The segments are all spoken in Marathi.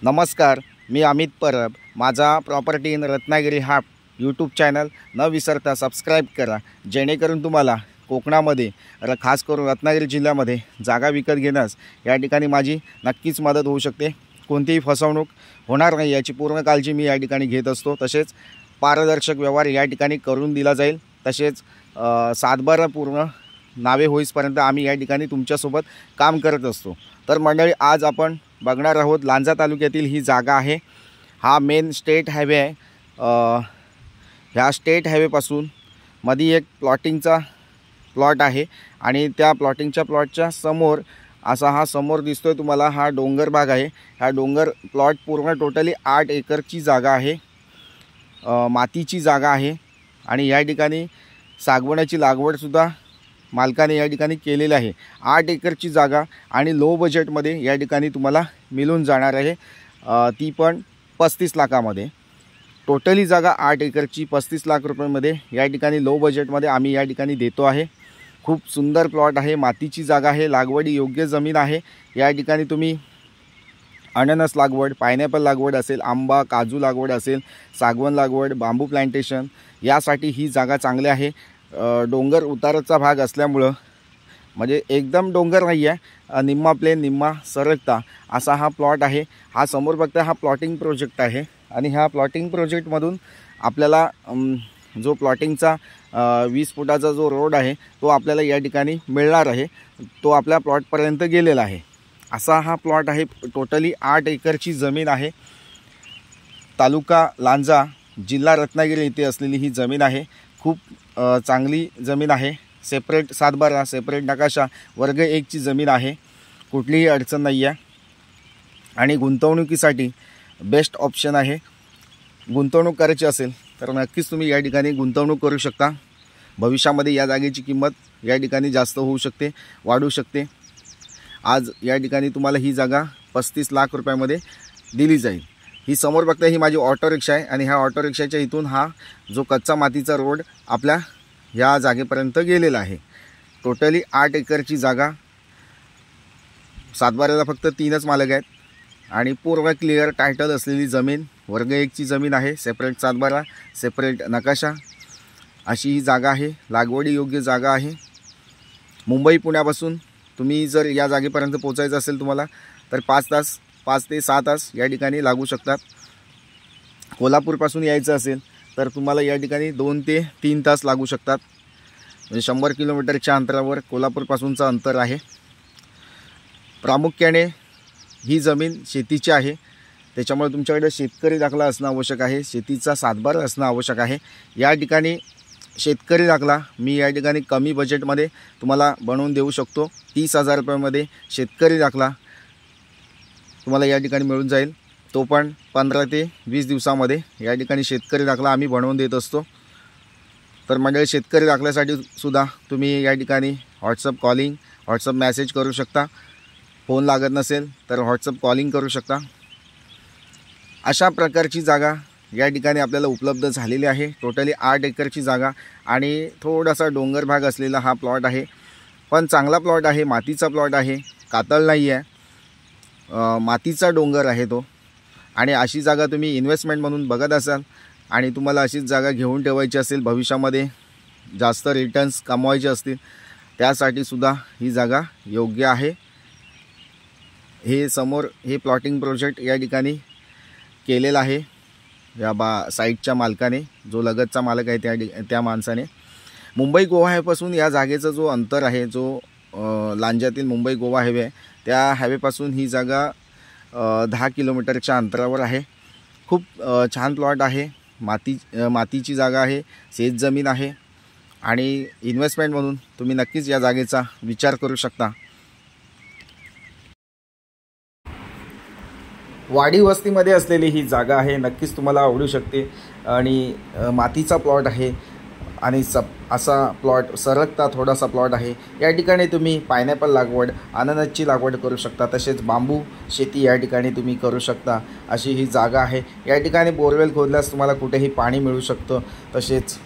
नमस्कार, मी अमित परब। माझा प्रॉपर्टी इन रत्नागिरी हा यूट्यूब चॅनल न विसरता सबस्क्राईब करा, जेणेकरून तुम्हाला कोकणामध्ये खास करून रत्नागिरी जिल्ह्यामध्ये जागा विकत घेण्यास या ठिकाणी माझी नक्कीच मदत होऊ शकते। कोणतीही फसवणूक होणार नाही याची पूर्ण काळजी मी या ठिकाणी घेत असतो। तसेच पारदर्शक व्यवहार या ठिकाणी करून दिला जाईल। तसेच सातबारा पूर्ण नावे होईपर्यंत आम्ही या ठिकाणी तुमच्यासोबत काम करत असतो। तर मंडळी, आज आपण बघणार आहोत लांजा तालुक्यातील ही जागा आहे। हा मेन स्टेट हायवे आहे। ह्या स्टेट हायवेपासून मध्ये एक प्लॉटिंगचा प्लॉट आहे आणि त्या प्लॉटिंगच्या प्लॉटच्या समोर असा हा समोर दिसतोय तुम्हाला हा डोंगर भाग आहे। हा डोंगर प्लॉट पूर्ण टोटली 8 एकरची जागा आहे। मातीची जागा आहे आणि या ठिकाणी सागवणाची लागवडसुद्धा मालकाने या ठिकाणी केलेली आहे। 8 एकरची जागा आणि लो बजेटमध्ये या ठिकाणी तुम्हाला मिळून जाणार आहे, ती पण 35 लाखामध्ये। टोटली जागा 8 एकरची 35 लाख रुपयांमध्ये या ठिकाणी लो बजेटमध्ये आम्ही या ठिकाणी देतो आहे। खूप सुंदर प्लॉट आहे, मातीची जागा आहे, लागवडी योग्य जमीन आहे। या ठिकाणी तुम्ही अननस लागवड, पायनॅपल लागवड असेल, आंबा काजू लागवड असेल, सागवण लागवड, बांबू प्लांटेशन यासाठी ही जागा चांगली आहे। डोंगर उताराचा भाग असल्यामुळं म्हणजे एकदम डोंगर नाही आहे, निम्मा प्लेन निम्मा सरकता असा हा प्लॉट आहे। हा समोर बघता हा प्लॉटिंग प्रोजेक्ट आहे आणि ह्या प्लॉटिंग प्रोजेक्टमधून आपल्याला जो प्लॉटिंगचा 20 फुटाचा जो रोड आहे तो आपल्याला या ठिकाणी मिळणार आहे। तो आपल्या प्लॉटपर्यंत गेलेला आहे। असा हा प्लॉट आहे। टोटली 8 एकरची जमीन आहे। तालुका लांजा, जिल्हा रत्नागिरी येथे असलेली ही जमीन आहे। खूप चांगली जमीन आहे। सेपरेट सातबारा, सेपरेट नकाशा, वर्ग 1 ची जमीन आहे। कुठलीही अडचण नाही आहे आणि गुंतवणुकीसाठी बेस्ट ऑप्शन आहे। गुंतवणूक करायची असेल तर नक्कीच तुम्ही या ठिकाणी गुंतवणूक करू शकता। भविष्यामध्ये या जागेची किंमत या ठिकाणी जास्त होऊ शकते, वाढू शकते। आज या ठिकाणी तुम्हाला ही जागा 35 लाख रुपयामध्ये दिली जाईल। ही समोर बघता ही माझी ऑटो रिक्षा आहे आणि ह्या ऑटो रिक्षाच्या इथून हा जो कच्चा मातीचा रोड आपल्या या जागेपर्यंत गेलेला आहे। टोटली 8 एकरची जागा, सातबाऱ्याला फक्त 3च मालक आहेत आणि पूर्ण क्लिअर टायटल असलेली जमीन, वर्ग 1 ची जमीन आहे। सेपरेट सातबारा, सेपरेट नकाशा अशी ही जागा आहे। लागवडी योग्य जागा आहे। मुंबई पुण्यापासून तुम्ही जर या जागेपर्यंत पोहोचायचं असेल तुम्हाला तर 5 ते 6 तास या ठिकाणी लागू शकतात। कोल्हापूरपासून यायचं असेल तर तुम्हाला या ठिकाणी 2 ते 3 तास लागू शकतात। म्हणजे 100 किलोमीटरच्या अंतरावर कोल्हापूरपासूनचं अंतर आहे। प्रामुख्याने ही जमीन शेतीची आहे, त्याच्यामुळे तुमच्याकडे शेतकरी दाखला असणं आवश्यक आहे, शेतीचा सातबारा असणं आवश्यक आहे। या ठिकाणी शेतकरी दाखला मी या ठिकाणी कमी बजेटमध्ये तुम्हाला बनवून देऊ शकतो। 30,000 रुपयामध्ये शेतकरी दाखला तुम्हाला या ठिकाणी मिळून जाईल। तो पण 15 ते 20 दिवसामध्ये या ठिकाणी शेतकरी दाखला आम्ही बनवून देत असतो। तर मंडळी, शेतकरी दाखल्यासाठी सुद्धा तुम्ही या ठिकाणी व्हॉट्सअप मेसेज करू शकता। फोन लागत नसेल तर व्हॉट्सअप कॉलिंग करू शकता। अशा प्रकारची जागा या ठिकाणी आपल्याला उपलब्ध झालेली आहे। टोटली 8 एकरची जागा आणि थोडासा डोंगर भाग असलेला हा प्लॉट आहे, पण चांगला प्लॉट आहे। मातीचा प्लॉट आहे, कातळ नाही आहे, मातीचा डोंगर आहे तो। आणि अशी जागा तुम्ही इन्व्हेस्टमेंट म्हणून बघत असाल आणि तुम्हाला अशीच जागा घेऊन ठेवायची असेल, भविष्यामध्ये जास्त रिटर्न्स कमवायचे असतील, त्यासाठी सुद्धा ही जागा योग्य आहे। हे समोर हे प्लॉटिंग प्रोजेक्ट या ठिकाणी केलेला आहे या साईटच्या मालकाने, जो लगतचा मालक आहे त्या माणसाने। मुंबई गोवा हायवेपासून या जागेचा जो अंतर आहे, जो लांजातील मुंबई गोवा हायवे आहे, त्या हायवेपासून ही जागा 10 किलोमीटरच्या अंतरावर आहे। खूप छान प्लॉट आहे। मातीची जागा आहे, शेत जमीन आहे आणि इन्व्हेस्टमेंट म्हणून तुम्ही नक्कीच या जागेचा विचार करू शकता। वाडी वस्तीमध्ये असलेली ही जागा आहे, नक्कीच तुम्हाला आवडू शकते। आणि मातीचा प्लॉट आहे आणि असा प्लॉट सरकता थोडासा प्लॉट आहे। या ठिकाणी तुम्ही पायनॅपल लागवड, अननसची लागवड करू शकता। तसेच बांबू शेती या ठिकाणी तुम्ही करू शकता, अशी ही जागा आहे। या ठिकाणी बोरवेल खोदल्यास तुम्हाला कुठेही पाणी मिळू शकतं। तसेच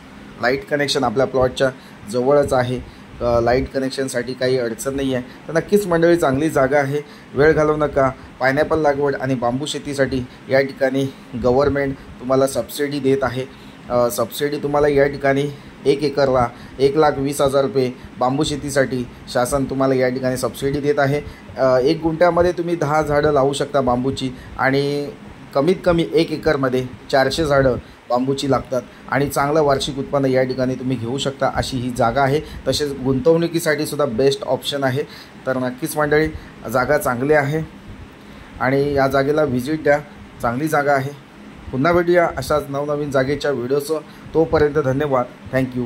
लाईट कनेक्शन आपल्या प्लॉटच्या जवळच आहे। लाईट कनेक्शनसाठी काही अडचण नाही आहे. तर नक्कीच मंडळी चांगली जागा आहे, वेळ घालवू नका. पायनॅपल लागवड आणि बांबू शेतीसाठी या ठिकाणी गव्हर्मेंट तुम्हाला सबसिडी देत आहे. सबसिडी तुम्हाला या ठिकाणी 1 एकरला 1,20,000 रुपये बांबू शेतीसाठी शासन तुम्हाला या ठिकाणी सबसिडी देत आहे. 1 गुंठ्यामध्ये तुम्ही 10 झाडं लावू शकता बांबूची आणि कमीत कमी 1 एकरमध्ये 400 झाडं बांबूची लागतात आणि चांगलं वार्षिक उत्पन्न या ठिकाणी तुम्ही घेऊ शकता अशी ही जागा आहे. तसेच गुंतवणुकीसाठी सुद्धा बेस्ट ऑप्शन आहे. तर नक्कीच मंडळी जागा चांगली आहे आणि या जागेला व्हिजिट द्या. चांगली जागा आहे. पुन्हा भेटूया अशाच नवनवीन जागेच्या व्हिडिओचं. तोपर्यंत धन्यवाद. थँक्यू.